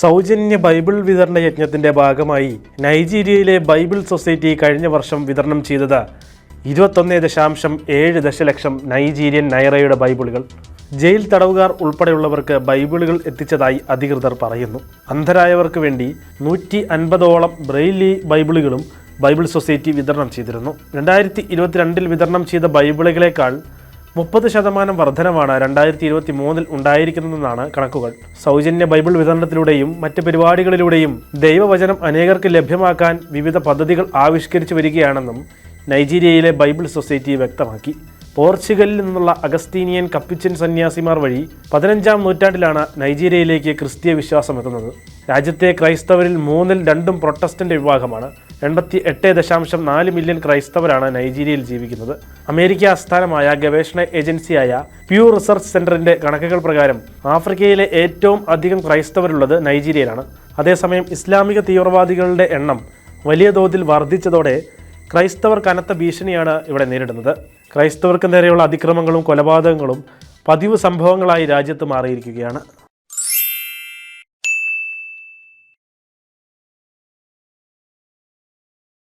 സൗജന്യ ബൈബിൾ വിതരണ യജ്ഞത്തിൻ്റെ ഭാഗമായി നൈജീരിയയിലെ ബൈബിൾ സൊസൈറ്റി കഴിഞ്ഞ വർഷം വിതരണം ചെയ്തത് 21.7 ദശലക്ഷം നൈജീരിയൻ നൈറയുടെ ബൈബിളുകൾ. ജയിൽ തടവുകാർ ഉൾപ്പെടെയുള്ളവർക്ക് ബൈബിളുകൾ എത്തിച്ചതായി അധികൃതർ പറയുന്നു. അന്ധരായവർക്ക് വേണ്ടി 150ഓളം ബ്രെയിലി ബൈബിളുകളും ബൈബിൾ സൊസൈറ്റി വിതരണം ചെയ്തിരുന്നു. 2022 വിതരണം ചെയ്ത ബൈബിളുകളേക്കാൾ 30% വർധനമാണ് 2023 ഉണ്ടായിരിക്കുന്നതെന്നാണ് കണക്കുകൾ. സൗജന്യ ബൈബിൾ വിതരണത്തിലൂടെയും മറ്റ് പരിപാടികളിലൂടെയും ദൈവവചനം അനേകർക്ക് ലഭ്യമാക്കാൻ വിവിധ പദ്ധതികൾ ആവിഷ്കരിച്ചു വരികയാണെന്നും നൈജീരിയയിലെ ബൈബിൾ സൊസൈറ്റി വ്യക്തമാക്കി. പോർച്ചുഗലിൽ നിന്നുള്ള അഗസ്തീനിയൻ കപ്പിച്ചൻ സന്യാസിമാർ വഴി 15-ാം നൂറ്റാണ്ടിലാണ് നൈജീരിയയിലേക്ക് ക്രിസ്തീയ വിശ്വാസം എത്തുന്നത്. രാജ്യത്തെ ക്രൈസ്തവരിൽ 2/3 പ്രൊട്ടസ്റ്റന്റ് വിഭാഗമാണ്. 88.4 മില്യൺ ക്രൈസ്തവരാണ് നൈജീരിയയിൽ ജീവിക്കുന്നത്. അമേരിക്ക ആസ്ഥാനമായ ഗവേഷണ ഏജൻസിയായ പ്യൂ റിസർച്ച് സെന്ററിന്റെ കണക്കുകൾ പ്രകാരം ആഫ്രിക്കയിലെ ഏറ്റവും അധികം ക്രൈസ്തവരുള്ളത് നൈജീരിയയിലാണ്. അതേസമയം ഇസ്ലാമിക തീവ്രവാദികളുടെ എണ്ണം വലിയ തോതിൽ വർദ്ധിച്ചതോടെ ക്രൈസ്തവർ കനത്ത ഭീഷണിയാണ് ഇവിടെ നേരിടുന്നത്. ക്രൈസ്തവർക്ക് നേരെയുള്ള അതിക്രമങ്ങളും കൊലപാതകങ്ങളും പതിവ് സംഭവങ്ങളായി രാജ്യത്ത് മാറിയിരിക്കുകയാണ്.